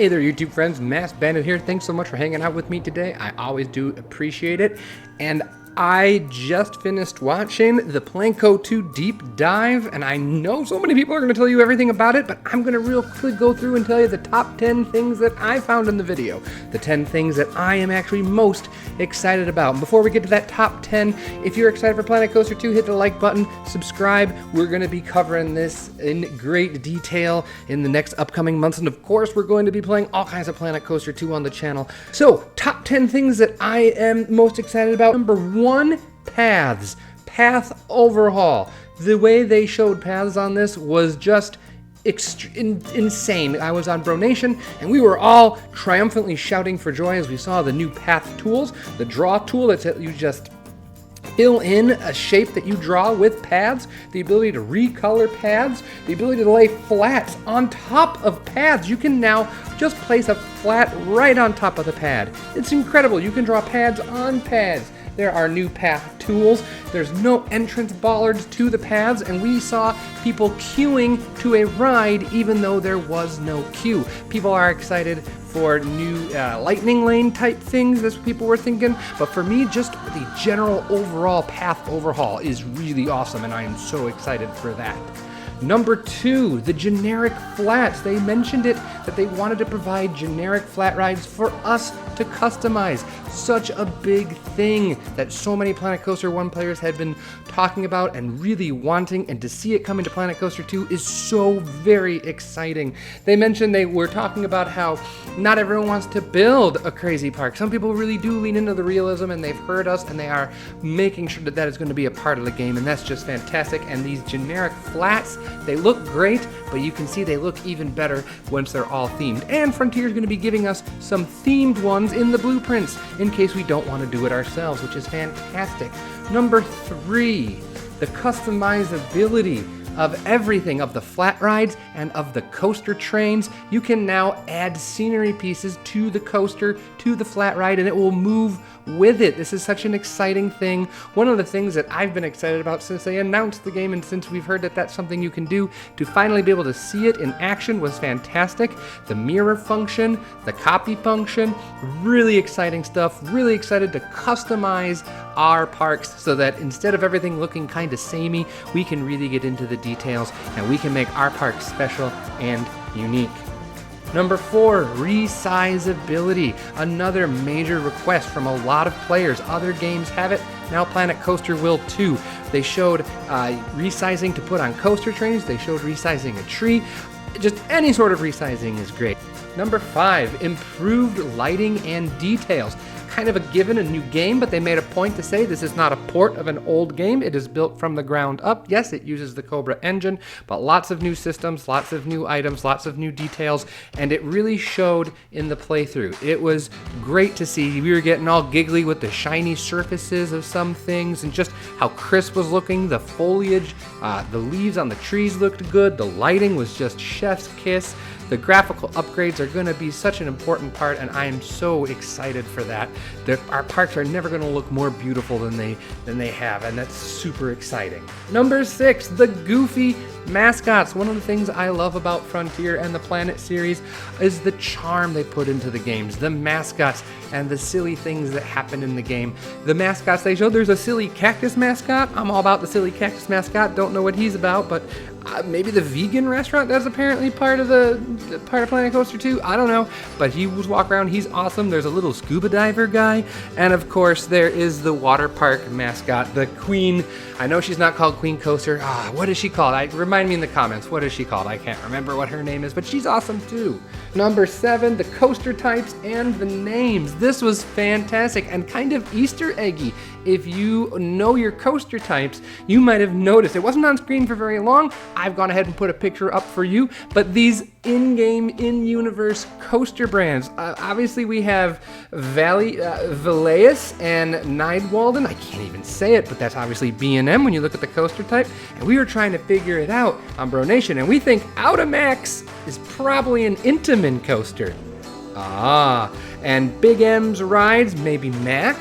Hey there, YouTube friends, maskedbandit here. Thanks so much for hanging out with me today. I always do appreciate it. And I just finished watching the Planko 2 deep dive, and I know so many people are going to tell you everything about it, but I'm going to real quickly go through and tell you the top 10 things that I found in the video. The 10 things that I am actually most excited about. And before we get to that top 10, if you're excited for Planet Coaster 2, hit the like button, subscribe. We're going to be covering this in great detail in the next upcoming months, and of course, we're going to be playing all kinds of Planet Coaster 2 on the channel. So, top 10 things that I am most excited about. Number 1, paths. Path overhaul. The way they showed paths on this was just insane. I was on Bronation and we were all triumphantly shouting for joy as we saw the new path tools. The draw tool that you just fill in a shape that you draw with paths, the ability to recolor paths, the ability to lay flats on top of paths. You can now just place a flat right on top of the pad. It's incredible. You can draw pads on pads. There are new path tools. There's no entrance bollards to the paths, and we saw people queuing to a ride even though there was no queue. People are excited for new lightning lane type things, that's what people were thinking. But for me, just the general overall path overhaul is really awesome, and I am so excited for that. Number 2, the generic flats. They mentioned it, that they wanted to provide generic flat rides for us to customize. Such a big thing that so many Planet Coaster 1 players had been talking about and really wanting, and to see it come into Planet Coaster 2 is so very exciting. They mentioned they were talking about how not everyone wants to build a crazy park. Some people really do lean into the realism, and they've heard us, and they are making sure that that is going to be a part of the game, and that's just fantastic. And these generic flats, they look great, but you can see they look even better once they're all themed. And Frontier is going to be giving us some themed ones in the blueprints in case we don't want to do it ourselves, which is fantastic. Number 3, the customizability of everything, of the flat rides and of the coaster trains. You can now add scenery pieces to the coaster, to the flat ride, and it will move with it. This is such an exciting thing. One of the things that I've been excited about since they announced the game, and since we've heard that that's something you can do, to finally be able to see it in action was fantastic. The mirror function, the copy function, really exciting stuff. Really excited to customize our parks so that instead of everything looking kind of samey, we can really get into the details and we can make our parks special and unique. Number 4, resizability. Another major request from a lot of players. Other games have it. Now Planet Coaster will too. They showed resizing to put on coaster trains. They showed resizing a tree. Just any sort of resizing is great. Number 5, improved lighting and details. Kind of a given, a new game, but they made a point to say this is not a port of an old game. It is built from the ground up. Yes, it uses the Cobra engine, but lots of new systems, lots of new items, lots of new details, and it really showed in the playthrough. It was great to see. We were getting all giggly with the shiny surfaces of some things and just how crisp was looking. The foliage, the leaves on the trees looked good. The lighting was just chef's kiss. The graphical upgrades are going to be such an important part, and I am so excited for that. Our parks are never going to look more beautiful than they have, and that's super exciting. Number 6, the goofy mascots. One of the things I love about Frontier and the Planet series is the charm they put into the games, the mascots and the silly things that happen in the game. The mascots they showed, there's a silly cactus mascot. I'm all about the silly cactus mascot. Don't know what he's about, but maybe the vegan restaurant that's apparently part of Planet Coaster 2. I don't know, but he was walking around. He's awesome. There's a little scuba diver guy, and of course there is the water park mascot, the Queen. I know she's not called Queen Coaster. What is she called? Remind me in the comments. What is she called? I can't remember what her name is, but she's awesome too. Number 7, the coaster types and the names. This was fantastic and kind of Easter eggy. If you know your coaster types, you might have noticed. It wasn't on screen for very long. I've gone ahead and put a picture up for you, but these in-game, in-universe coaster brands. Obviously we have Valleus and Nidewalden. I can't even say it, but that's obviously B&M when you look at the coaster type. And we were trying to figure it out on Bronation, and we think Automax is probably an Intamin coaster. And Big M's rides, maybe Mac.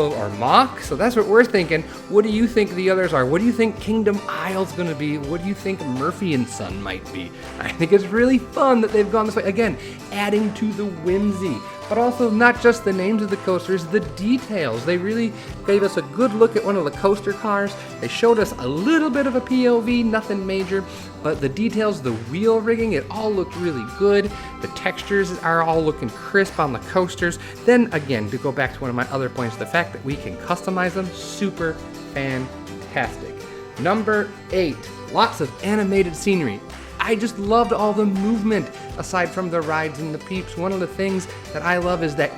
or Mock. So that's what we're thinking. What do you think the others are? What do you think Kingdom Isle's going to be? What do you think Murphy and Son might be? I think it's really fun that they've gone this way. Again, adding to the whimsy, but also not just the names of the coasters, the details. They really gave us a good look at one of the coaster cars. They showed us a little bit of a POV, nothing major, but the details, the wheel rigging, it all looked really good. The textures are all looking crisp on the coasters. Then again, to go back to one of my other points, the fact that we can customize them, super fantastic. Number 8, lots of animated scenery. I just loved all the movement aside from the rides and the peeps. One of the things that I love is that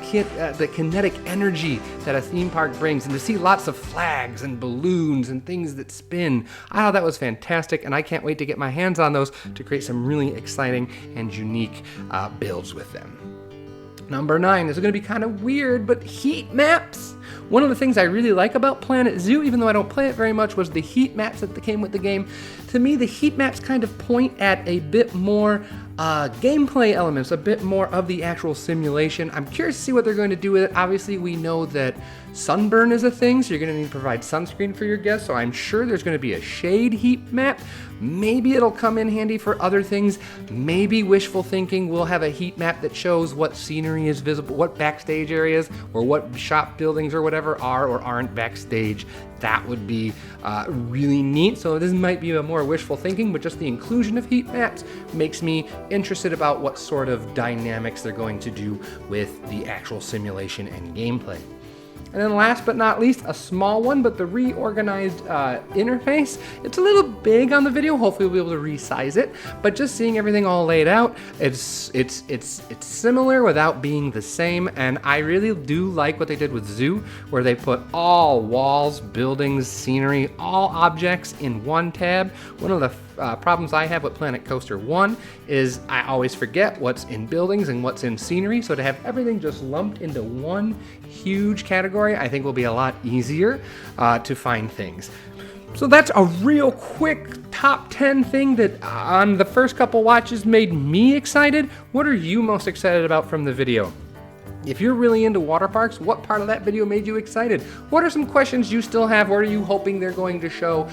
the kinetic energy that a theme park brings, and to see lots of flags and balloons and things that spin. I thought that was fantastic, and I can't wait to get my hands on those to create some really exciting and unique builds with them. Number 9, this is going to be kind of weird, but heat maps. One of the things I really like about Planet Zoo, even though I don't play it very much, was the heat maps that came with the game. To me, the heat maps kind of point at a bit more gameplay elements, a bit more of the actual simulation. I'm curious to see what they're going to do with it. Obviously, we know that sunburn is a thing, so you're going to need to provide sunscreen for your guests, so I'm sure there's going to be a shade heat map. Maybe it'll come in handy for other things. Maybe wishful thinking, we'll have a heat map that shows what scenery is visible, what backstage areas or what shop buildings or whatever are or aren't backstage. That would be really neat. So this might be a more wishful thinking, but just the inclusion of heat maps makes me interested about what sort of dynamics they're going to do with the actual simulation and gameplay. And then last but not least, a small one, but the reorganized interface. It's a little big on the video. Hopefully we'll be able to resize it, but just seeing everything all laid out, it's similar without being the same. And I really do like what they did with Zoo, where they put all walls, buildings, scenery, all objects in one tab. One of the problems I have with Planet Coaster 1 is I always forget what's in buildings and what's in scenery, so to have everything just lumped into one huge category, I think will be a lot easier to find things. So that's a real quick top 10 thing that on the first couple watches made me excited. What are you most excited about from the video? If you're really into water parks, what part of that video made you excited? What are some questions you still have? What are you hoping they're going to show?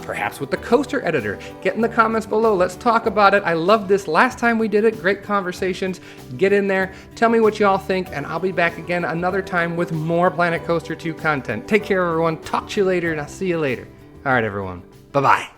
Perhaps with the coaster editor. Get in the comments below. Let's talk about it. I loved this last time we did it. Great conversations. Get in there. Tell me what you all think, and I'll be back again another time with more Planet Coaster 2 content. Take care, everyone. Talk to you later, and I'll see you later. All right, everyone. Bye-bye.